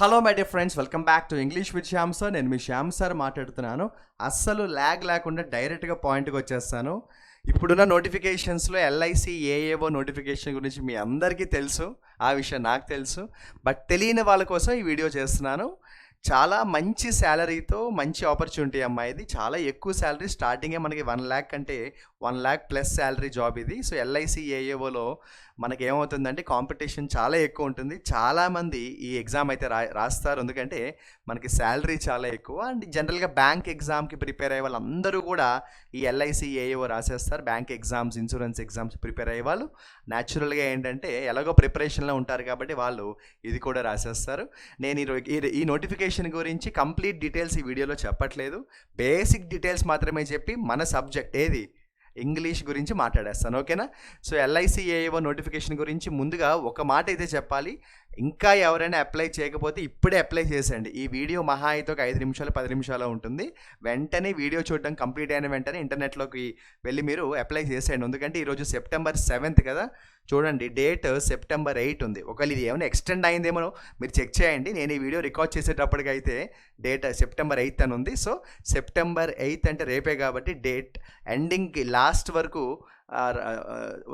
Hello my dear friends, welcome back to English with Shyam sir. నేను మీ Shyam sir మాట్లాడుతున్నాను. అస్సలు lag లేకుండా డైరెక్ట్గా పాయింట్కి వచ్చేస్తాను. ఇప్పుడున్న నోటిఫికేషన్స్లో ఎల్ఐసి ఏఏఓ నోటిఫికేషన్ గురించి మీ అందరికీ తెలుసు, ఆ విషయం నాకు తెలుసు. బట్ తెలియని వాళ్ళ కోసం ఈ వీడియో చేస్తున్నాను. చాలా మంచి శాలరీతో మంచి ఆపర్చునిటీ అమ్మా. ఇది చాలా ఎక్కువ శాలరీ, స్టార్టింగే మనకి 1 lakh అంటే 1 lakh ప్లస్ శాలరీ జాబ్ ఇది. సో ఎల్ఐసి ఏఏఓలో మనకి ఏమవుతుందంటే కాంపిటీషన్ చాలా ఎక్కువ ఉంటుంది. చాలామంది ఈ ఎగ్జామ్ అయితే రాస్తారు, ఎందుకంటే మనకి శాలరీ చాలా ఎక్కువ. అండ్ జనరల్గా బ్యాంక్ ఎగ్జామ్కి ప్రిపేర్ అయ్యే వాళ్ళందరూ కూడా ఈ ఎల్ఐసి ఏఏఓ రాసేస్తారు. Bank exams, insurance exams prepare అయ్యే వాళ్ళు న్యాచురల్గా ఏంటంటే ఎలాగో ప్రిపరేషన్లో ఉంటారు కాబట్టి వాళ్ళు ఇది కూడా రాసేస్తారు. నేను ఈ నోటిఫికేషన్ గురించి కంప్లీట్ డీటెయిల్స్ ఈ వీడియోలో చెప్పట్లేదు. బేసిక్ డీటెయిల్స్ మాత్రమే చెప్పి మన సబ్జెక్ట్ ఏది ఇంగ్లీష్ గురించి మాట్లాడేస్తాను, ఓకేనా? సో ఎల్ఐసి ఏఏఓ నోటిఫికేషన్ గురించి ముందుగా ఒక మాట అయితే చెప్పాలి. ఇంకా ఎవరైనా అప్లై చేయకపోతే ఇప్పుడే అప్లై చేసేయండి. ఈ వీడియో మహా అయితే ఒక 5 నిమిషాలు 10 నిమిషాలు ఉంటుంది. వెంటనే వీడియో చూడడం కంప్లీట్ అయిన వెంటనే ఇంటర్నెట్లోకి వెళ్ళి మీరు అప్లై చేసేయండి. ఎందుకంటే ఈరోజు September 7th కదా, చూడండి డేట్ September 8 ఉంది. ఒకవేళ ఇది ఏమైనా ఎక్స్టెండ్ అయిందేమో మీరు చెక్ చేయండి. నేను ఈ వీడియో రికార్డ్ చేసేటప్పటికైతే డేట్ September 8 అని ఉంది. సో September 8 అంటే రేపే కాబట్టి డేట్ ఎండింగ్కి లాస్ట్ వరకు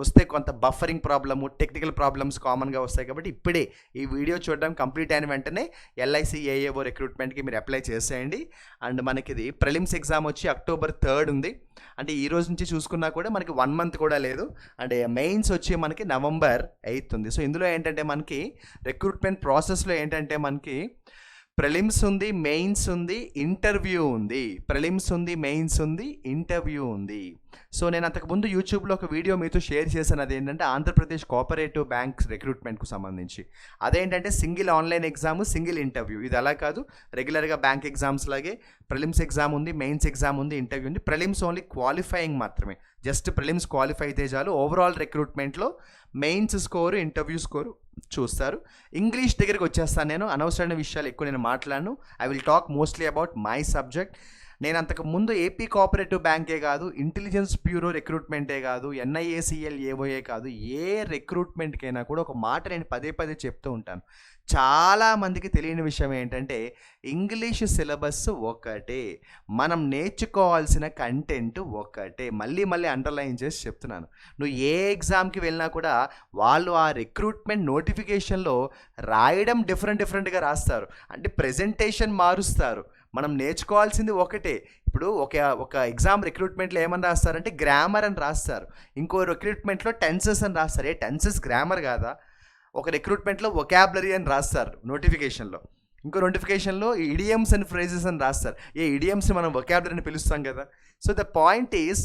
వస్తే కొంత బఫరింగ్ ప్రాబ్లము, టెక్నికల్ ప్రాబ్లమ్స్ కామన్గా వస్తాయి కాబట్టి ఇప్పుడే ఈ వీడియో చూడడం కంప్లీట్ అయిన వెంటనే ఎల్ఐసి ఏఏఓ రిక్రూట్మెంట్కి మీరు అప్లై చేసేయండి. అండ్ మనకి ఇది ప్రిలిమ్స్ ఎగ్జామ్ వచ్చి October 3rd ఉంది. అంటే ఈ రోజు నుంచి చూసుకున్నా కూడా మనకి 1 month కూడా లేదు. అంటే మెయిన్స్ వచ్చి మనకి November 8th ఉంది. సో ఇందులో ఏంటంటే మనకి రిక్రూట్మెంట్ ప్రాసెస్లో ఏంటంటే మనకి ప్రిలిమ్స్ ఉంది, మెయిన్స్ ఉంది, ఇంటర్వ్యూ ఉంది. ప్రిలిమ్స్ ఉంది, మెయిన్స్ ఉంది, ఇంటర్వ్యూ ఉంది. సో నేను అంతకుముందు యూట్యూబ్లో ఒక వీడియో మీతో షేర్ చేశాను. అదేంటంటే ఆంధ్రప్రదేశ్ కోఆపరేటివ్ బ్యాంక్స్ రిక్రూట్మెంట్కు సంబంధించి. అదేంటంటే single online exam, single interview. ఇది అలా కాదు, రెగ్యులర్గా బ్యాంక్ ఎగ్జామ్స్ లాగే ప్రిలిమ్స్ ఎగ్జామ్ ఉంది, మెయిన్స్ ఎగ్జామ్ ఉంది, ఇంటర్వ్యూ ఉంది. ప్రిలిమ్స్ ఓన్లీ క్వాలిఫైయింగ్ మాత్రమే, జస్ట్ ప్రిలిమ్స్ క్వాలిఫై అయితే చాలు. ఓవరాల్ రిక్రూట్మెంట్లో మెయిన్స్ స్కోరు, ఇంటర్వ్యూ స్కోరు చూస్తారు. ఇంగ్లీష్ దగ్గరికి వచ్చేస్తాను. నేను అనవసరమైన విషయాలు ఎక్కువ నేను మాట్లాడను. I will talk mostly about my subject. నేను అంతకు ముందు ఏపీ కోఆపరేటివ్ బ్యాంకే కాదు, ఇంటెలిజెన్స్ బ్యూరో రిక్రూట్మెంటే కాదు, ఎన్ఐఏసిఎల్ ఏఓఏ కాదు, ఏ రిక్రూట్మెంట్కైనా కూడా ఒక మాట నేను పదే పదే చెప్తూ ఉంటాను. చాలామందికి తెలియని విషయం ఏంటంటే ఇంగ్లీష్ సిలబస్ ఒకటే, మనం నేర్చుకోవాల్సిన కంటెంట్ ఒకటే. మళ్ళీ మళ్ళీ అండర్లైన్ చేసి చెప్తున్నాను. నువ్వు ఏ ఎగ్జామ్కి వెళ్ళినా కూడా వాళ్ళు ఆ రిక్రూట్మెంట్ నోటిఫికేషన్లో రాయడం డిఫరెంట్గా రాస్తారు. అంటే ప్రెజెంటేషన్ మారుస్తారు. మనం నేర్చుకోవాల్సింది ఒకటే. ఇప్పుడు ఒక ఎగ్జామ్ రిక్రూట్మెంట్లో ఏమని రాస్తారంటే గ్రామర్ అని రాస్తారు, ఇంకో రిక్రూట్మెంట్లో టెన్సెస్ అని రాస్తారు. టెన్సెస్ గ్రామర్ కాదా? ఒక రిక్రూట్మెంట్లో వొకాబులరీ అని రాస్తారు నోటిఫికేషన్లో, ఇంకో నోటిఫికేషన్లో ఇడియమ్స్ అండ్ ఫ్రేజెస్ అని రాస్తారు. ఇడియమ్స్ని మనం వొకాబులరీ అని పిలుస్తాం కదా. సో ద పాయింట్ ఈజ్,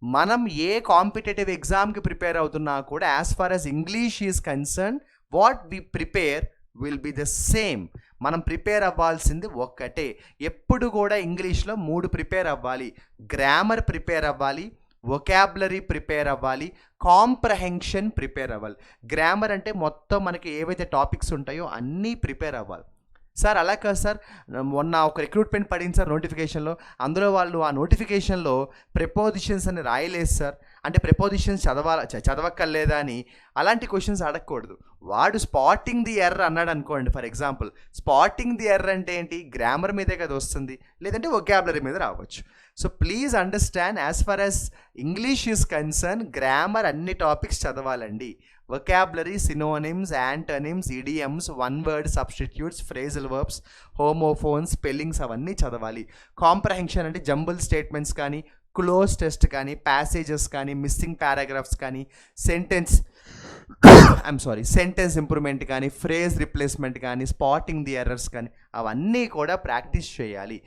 మనం ఏ కాంపిటేటివ్ ఎగ్జామ్కి ప్రిపేర్ అవుతున్నా కూడా as far as English is concern, what we prepare will be the same. మనం ప్రిపేర్ అవ్వాల్సింది ఒక్కటే. ఎప్పుడు కూడా ఇంగ్లీష్లో 3 ప్రిపేర్ అవ్వాలి. గ్రామర్ ప్రిపేర్ అవ్వాలి, వొకాబులరీ ప్రిపేర్ అవ్వాలి, కాంప్రహెన్షన్ ప్రిపేర్ అవ్వాలి. గ్రామర్ అంటే మొత్తం మనకి ఏవైతే టాపిక్స్ ఉంటాయో అన్నీ ప్రిపేర్ అవ్వాలి. సార్ అలా కాదు సార్, మొన్న ఒక రిక్రూట్మెంట్ పడింది సార్ నోటిఫికేషన్లో, అందులో వాళ్ళు ఆ నోటిఫికేషన్లో ప్రిపోజిషన్స్ అని రాయలేదు సార్, అంటే ప్రిపోజిషన్స్ చదవక్కర్లేదా అని అలాంటి క్వశ్చన్స్ అడగకూడదు. వాడు స్పాటింగ్ ది ఎర్రర్ అన్నాడు అనుకోండి. For example, spotting the error అంటే ఏంటి? గ్రామర్ మీదే కదా వస్తుంది, లేదంటే వొకాబులరీ మీద రావచ్చు. So please understand, as far as English is concern, grammar అన్ని టాపిక్స్ చదవాలండి. Vocabulary, synonyms, antonyms, idioms, one word substitutes, phrasal verbs, homophones, spellings అవన్నీ చదవాలి. కాంప్రహెన్షన్ అంటే జంబుల్ స్టేట్మెంట్స్ కానీ, క్లోజ్ టెస్ట్ కానీ, ప్యాసేజెస్ కానీ, మిస్సింగ్ పారాగ్రాఫ్స్ కానీ, సెంటెన్స్ ఇంప్రూవ్మెంట్ కానీ, ఫ్రేజ్ రిప్లేస్మెంట్ కానీ, స్పాటింగ్ ది ఎర్రర్స్ కానీ, అవన్నీ కూడా ప్రాక్టీస్ చేయాలి.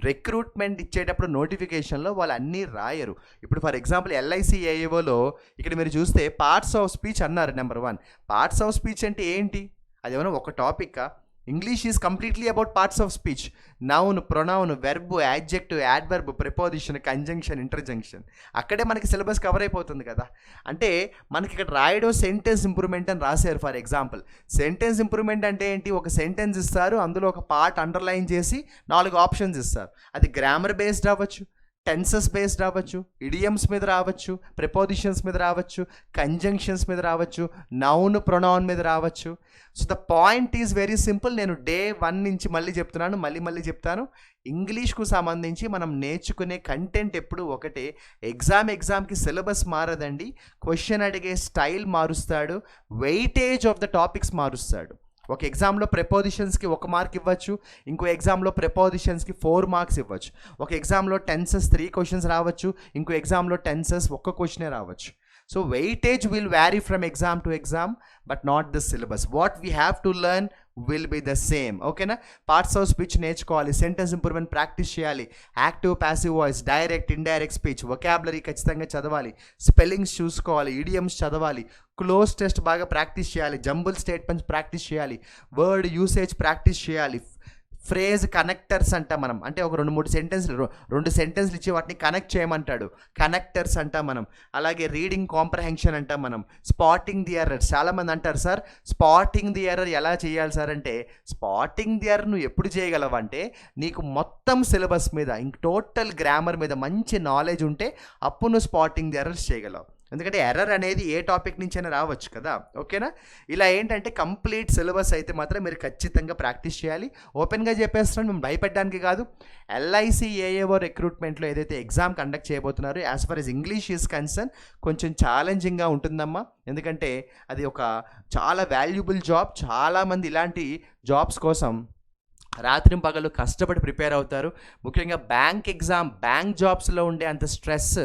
రిక్రూట్మెంట్ ఇచ్చేటప్పుడు నోటిఫికేషన్లో వాళ్ళు అన్నీ రాయరు. ఇప్పుడు ఫర్ ఎగ్జాంపుల్ ఎల్ఐసి ఏఏఓలో ఇక్కడ మీరు చూస్తే పార్ట్స్ ఆఫ్ స్పీచ్ అన్నారు. నెంబర్ 1, పార్ట్స్ ఆఫ్ స్పీచ్ అంటే ఏంటి? అదేమన్నా ఒక టాపిక్కా? English is completely about parts of speech. Noun, pronoun, verb, adjective, adverb, preposition, conjunction, interjunction. అక్కడే మనకి సిలబస్ కవర్ అయిపోతుంది కదా. అంటే మనకి ఇక్కడ రాయడం సెంటెన్స్ ఇంప్రూవ్మెంట్ అని రాశారు. ఫర్ ఎగ్జాంపుల్, సెంటెన్స్ ఇంప్రూవ్మెంట్ అంటే ఏంటి? ఒక సెంటెన్స్ ఇస్తారు, అందులో ఒక పార్ట్ అండర్లైన్ చేసి 4 ఆప్షన్స్ ఇస్తారు. అది గ్రామర్ బేస్డ్ అవ్వచ్చు, టెన్సెస్ బేస్డ్ రావచ్చు, ఇడియమ్స్ మీద రావచ్చు, ప్రిపోజిషన్స్ మీద రావచ్చు, కంజంక్షన్స్ మీద రావచ్చు, నౌన్ ప్రొనౌన్ మీద రావచ్చు. So the point is very simple. నేను డే 1 నుంచి మళ్ళీ చెప్తున్నాను, మళ్ళీ చెప్తాను. ఇంగ్లీష్కు సంబంధించి మనం నేర్చుకునే కంటెంట్ ఎప్పుడు ఒకటే. ఎగ్జామ్కి సిలబస్ మారదండి. క్వశ్చన్ అడిగే స్టైల్ మారుస్తాడు, వెయిటేజ్ ఆఫ్ ద టాపిక్స్ మారుస్తాడు. ఒక ఎగ్జామ్లో ప్రిపోజిషన్స్కి 1 మార్క్ ఇవ్వచ్చు, ఇంకో ఎగ్జామ్లో ప్రిపోజిషన్స్కి 4 మార్క్స్ ఇవ్వచ్చు. ఒక ఎగ్జామ్లో టెన్సెస్ 3 క్వశ్చన్స్ రావచ్చు, ఇంకో ఎగ్జామ్లో టెన్సెస్ 1 క్వశ్చనే రావచ్చు. So weightage will vary from exam to exam, but not the syllabus. What we have to learn will be the same. ఓకేనా? పార్ట్స్ ఆఫ్ స్పీచ్ నేర్చుకోవాలి, సెంటెన్స్ ఇంప్రూవ్మెంట్ ప్రాక్టీస్ చేయాలి, active passive voice, direct indirect speech, vocabulary ఖచ్చితంగా చదవాలి, spellings చూసుకోవాలి, idioms చదవాలి, cloze test బాగా practice చేయాలి, jumble statements practice చేయాలి, వర్డ్ యూసేజ్ ప్రాక్టీస్ చేయాలి, ఫ్రేజ్ కనెక్టర్స్ అంటాం మనం. అంటే ఒక 2-3 సెంటెన్స్లు ఇచ్చి వాటిని కనెక్ట్ చేయమంటాడు, కనెక్టర్స్ అంటాం మనం. అలాగే రీడింగ్ కాంప్రహెన్షన్ అంటాం మనం. Spotting the error. చాలామంది అంటారు, సార్ స్పాటింగ్ ది ఎర్రర్ ఎలా చేయాలి సార్ అంటే, స్పాటింగ్ ది ఎర్రర్ నువ్వు ఎప్పుడు చేయగలవు అంటే, నీకు మొత్తం సిలబస్ మీద ఇంక టోటల్ గ్రామర్ మీద మంచి నాలెడ్జ్ ఉంటే అప్పుడు నువ్వు స్పాటింగ్ ది ఎర్రర్స్ చేయగలవు. ఎందుకంటే ఎర్రర్ అనేది ఏ టాపిక్ నుంచైనా రావచ్చు కదా. ఓకేనా? ఇలా ఏంటంటే కంప్లీట్ సిలబస్ అయితే మాత్రం మీరు ఖచ్చితంగా ప్రాక్టీస్ చేయాలి. ఓపెన్గా చెప్పేస్తున్నాను, మేము భయపెట్టడానికి కాదు. ఎల్ఐసి ఏఏఓ రిక్రూట్మెంట్లో ఏదైతే ఎగ్జామ్ కండక్ట్ చేయబోతున్నారో, as far as English is concern కొంచెం ఛాలెంజింగ్గా ఉంటుందమ్మా. ఎందుకంటే అది ఒక చాలా వాల్యుబుల్ జాబ్. చాలామంది ఇలాంటి జాబ్స్ కోసం రాత్రి పగలు కష్టపడి ప్రిపేర్ అవుతారు. ముఖ్యంగా బ్యాంక్ జాబ్స్లో ఉండే అంత స్ట్రెస్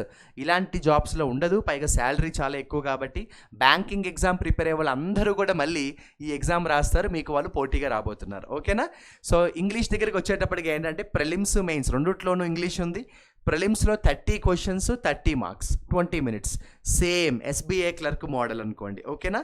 ఇలాంటి జాబ్స్లో ఉండదు. పైగా శాలరీ చాలా ఎక్కువ కాబట్టి బ్యాంకింగ్ ఎగ్జామ్ ప్రిపేర్ అయ్యే వాళ్ళు అందరూ కూడా మళ్ళీ ఈ ఎగ్జామ్ రాస్తారు, మీకు వాళ్ళు పోటీగా రాబోతున్నారు. ఓకేనా? సో ఇంగ్లీష్ దగ్గరికి వచ్చేటప్పటికి ఏంటంటే ప్రిలిమ్స్ మెయిన్స్ రెండిట్లోనూ ఇంగ్లీష్ ఉంది. ప్రిలిమ్స్లో 30 questions 30 marks 20 minutes, same SBI clerk model అనుకోండి. ఓకేనా?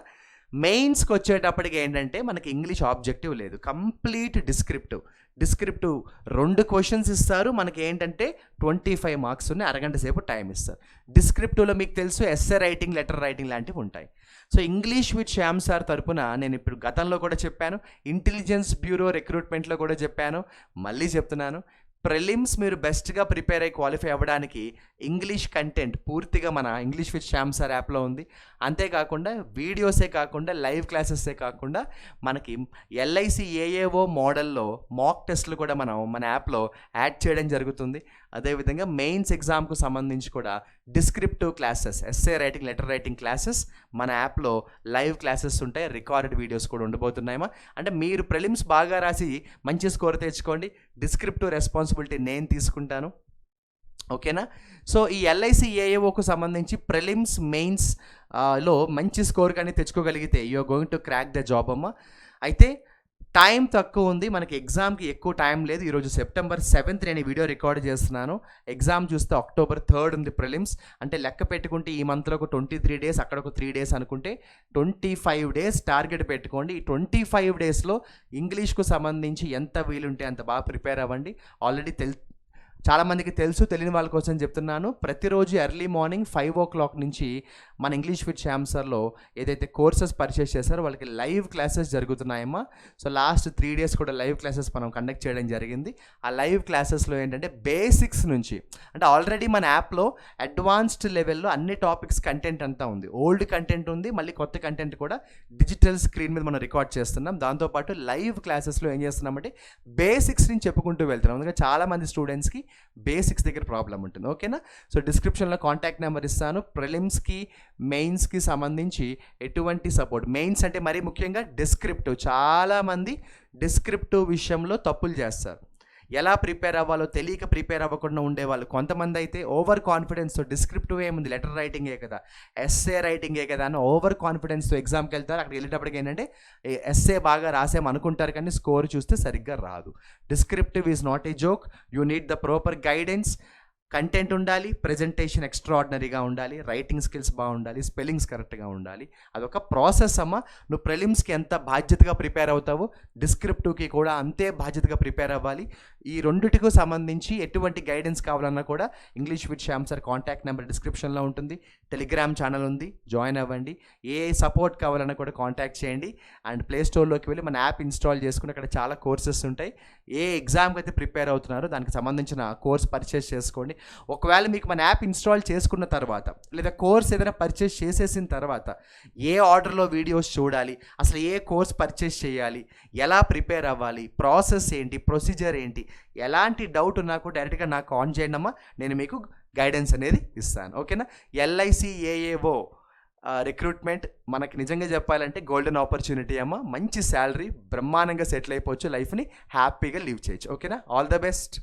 మెయిన్స్కి వచ్చేటప్పటికి ఏంటంటే మనకి ఇంగ్లీష్ ఆబ్జెక్టివ్ లేదు, కంప్లీట్ డిస్క్రిప్టివ్ 2 క్వశ్చన్స్ ఇస్తారు. మనకి ఏంటంటే 25 మార్క్స్ ఉన్నాయి, అరగంట సేపు టైం ఇస్తారు. డిస్క్రిప్టివ్లో మీకు తెలుసు ఎస్సే రైటింగ్, లెటర్ రైటింగ్ లాంటివి ఉంటాయి. So English with Shyam sir తరపున నేను ఇప్పుడు గతంలో కూడా చెప్పాను, ఇంటెలిజెన్స్ బ్యూరో రిక్రూట్మెంట్లో కూడా చెప్పాను, మళ్ళీ చెప్తున్నాను. ప్రిలిమ్స్ మీరు బెస్ట్గా ప్రిపేర్ అయ్యి క్వాలిఫై అవ్వడానికి ఇంగ్లీష్ కంటెంట్ పూర్తిగా మన ఇంగ్లీష్ విత్ శ్యామ్ సార్ యాప్లో ఉంది. అంతేకాకుండా వీడియోసే కాకుండా లైవ్ క్లాసెసే కాకుండా మనకి ఎల్ఐసి ఏఏఓ మోడల్లో మాక్ టెస్ట్లు కూడా మనం మన యాప్లో యాడ్ చేయడం జరుగుతుంది. అదేవిధంగా మెయిన్స్ ఎగ్జామ్కు సంబంధించి కూడా descriptive classes, essay writing, letter writing classes మన యాప్లో లైవ్ క్లాసెస్ ఉంటాయి, రికార్డెడ్ వీడియోస్ కూడా ఉండబోతున్నాయమ్మా. అంటే మీరు ప్రిలిమ్స్ బాగా రాసి మంచి స్కోర్ తెచ్చుకోండి, డిస్క్రిప్టివ్ రెస్పాన్సిబిలిటీ నేను తీసుకుంటాను. ఓకేనా? సో ఈ ఎల్ఐసి ఏఏఓకు సంబంధించి ప్రిలిమ్స్ మెయిన్స్ లో మంచి స్కోర్ కానీ తెచ్చుకోగలిగితే you are going to crack the job అమ్మ. అయితే టైం తక్కువ ఉంది, మనకి ఎగ్జామ్కి ఎక్కువ టైం లేదు. ఈరోజు September 7th నేను ఈ వీడియో రికార్డ్ చేస్తున్నాను. ఎగ్జామ్ చూస్తే October 3rd ఉంది ప్రిలిమ్స్. అంటే లెక్క పెట్టుకుంటే ఈ మంత్లో ఒక 23 days, అక్కడ ఒక 3 days అనుకుంటే 25 days టార్గెట్ పెట్టుకోండి. ఈ 25 daysలో ఇంగ్లీష్కు సంబంధించి ఎంత వీలుంటే అంత బాగా ప్రిపేర్ అవ్వండి. ఆల్రెడీ చాలామందికి తెలుసు, తెలియని వాళ్ళ కోసం చెప్తున్నాను. ప్రతిరోజు ఎర్లీ మార్నింగ్ 5 o'clock నుంచి మన ఇంగ్లీష్ విత్ శ్యామ్ సార్లో ఏదైతే కోర్సెస్ పర్చేస్ చేశారో వాళ్ళకి లైవ్ క్లాసెస్ జరుగుతున్నాయమ్మా. సో లాస్ట్ 3 days కూడా లైవ్ క్లాసెస్ మనం కండక్ట్ చేయడం జరిగింది. ఆ లైవ్ క్లాసెస్లో ఏంటంటే బేసిక్స్ నుంచి, అంటే ఆల్రెడీ మన యాప్లో అడ్వాన్స్డ్ లెవెల్లో అన్ని టాపిక్స్ కంటెంట్ అంతా ఉంది. ఓల్డ్ కంటెంట్ ఉంది, మళ్ళీ కొత్త కంటెంట్ కూడా డిజిటల్ స్క్రీన్ మీద మనం రికార్డ్ చేస్తున్నాం. దాంతోపాటు లైవ్ క్లాసెస్లో ఏం చేస్తున్నామంటే బేసిక్స్ నుంచి చెప్పుకుంటూ వెళ్తున్నాం. అందుకే చాలామంది స్టూడెంట్స్కి బేసిక్స్ దగ్గర ప్రాబ్లం ఉంటుంది. ఓకేనా? సో డిస్క్రిప్షన్లో కాంటాక్ట్ నెంబర్ ఇస్తాను. ప్రిలిమ్స్కి మెయిన్స్కి సంబంధించి ఎటువంటి సపోర్ట్, మెయిన్స్ అంటే మరీ ముఖ్యంగా డిస్క్రిప్టివ్, చాలామంది డిస్క్రిప్టివ్ విషయంలో తప్పులు చేస్తారు. ఎలా ప్రిపేర్ అవ్వాలో తెలియక ప్రిపేర్ అవ్వకుండా ఉండేవాళ్ళు కొంతమంది అయితే ఓవర్ కాన్ఫిడెన్స్తో డిస్క్రిప్టివ్ ఏముంది, లెటర్ రైటింగే కదా, ఎస్సే రైటింగే కదా అని ఓవర్ కాన్ఫిడెన్స్తో ఎగ్జామ్కి వెళ్తారు. అక్కడికి వెళ్ళేటప్పటికి ఏంటంటే ఎస్సే బాగా రాసామనుకుంటారు కానీ స్కోర్ చూస్తే సరిగ్గా రాదు. Descriptive is not a joke. You need the proper guidance. Content ఉండాలి, ప్రెజెంటేషన్ ఎక్స్ట్రాడినరీగా ఉండాలి, రైటింగ్ స్కిల్స్ బాగుండాలి, స్పెల్లింగ్స్ కరెక్ట్గా ఉండాలి. అదొక ప్రాసెస్ అమ్మ. నువ్వు ప్రిలిమ్స్కి ఎంత బాధ్యతగా ప్రిపేర్ అవుతావో డిస్క్రిప్టివ్కి కూడా అంతే బాధ్యతగా ప్రిపేర్ అవ్వాలి. ఈ రెండిటికి సంబంధించి ఎటువంటి గైడెన్స్ కావాలన్నా కూడా English with Shyam sir contact number డిస్క్రిప్షన్లో ఉంటుంది. టెలిగ్రామ్ ఛానల్ ఉంది, జాయిన్ అవ్వండి. ఏ సపోర్ట్ కావాలన్నా కూడా కాంటాక్ట్ చేయండి. అండ్ ప్లే స్టోర్లోకి వెళ్ళి మన యాప్ ఇన్స్టాల్ చేసుకుని అక్కడ చాలా కోర్సెస్ ఉంటాయి. ఏ ఎగ్జామ్కి అయితే ప్రిపేర్ అవుతున్నారో దానికి సంబంధించిన కోర్స్ పర్చేస్ చేసుకోండి. ఒకవేళ మీకు మన యాప్ ఇన్స్టాల్ చేసుకున్న తర్వాత లేదా కోర్స్ ఏదైనా పర్చేస్ చేసేసిన తర్వాత ఏ ఆర్డర్లో వీడియోస్ చూడాలి, అసలు ఏ కోర్స్ పర్చేస్ చేయాలి, ఎలా ప్రిపేర్ అవ్వాలి, ప్రాసెస్ ఏంటి, ప్రొసీజర్ ఏంటి, ఎలాంటి డౌట్ ఉన్నా కూడా డైరెక్ట్గా నాకు ఆన్ చేయండి అమ్మా, నేను మీకు గైడెన్స్ అనేది ఇస్తాను. ఓకేనా? ఎల్ఐసి ఏఏఓ రిక్రూట్మెంట్ మనకి నిజంగా చెప్పాలంటే గోల్డెన్ ఆపర్చునిటీ అమ్మ. మంచి శాలరీ, బ్రహ్మాండంగా సెటిల్ అయిపోవచ్చు, లైఫ్ని హ్యాపీగా లివ్ చేయొచ్చు. ఓకేనా? All the best.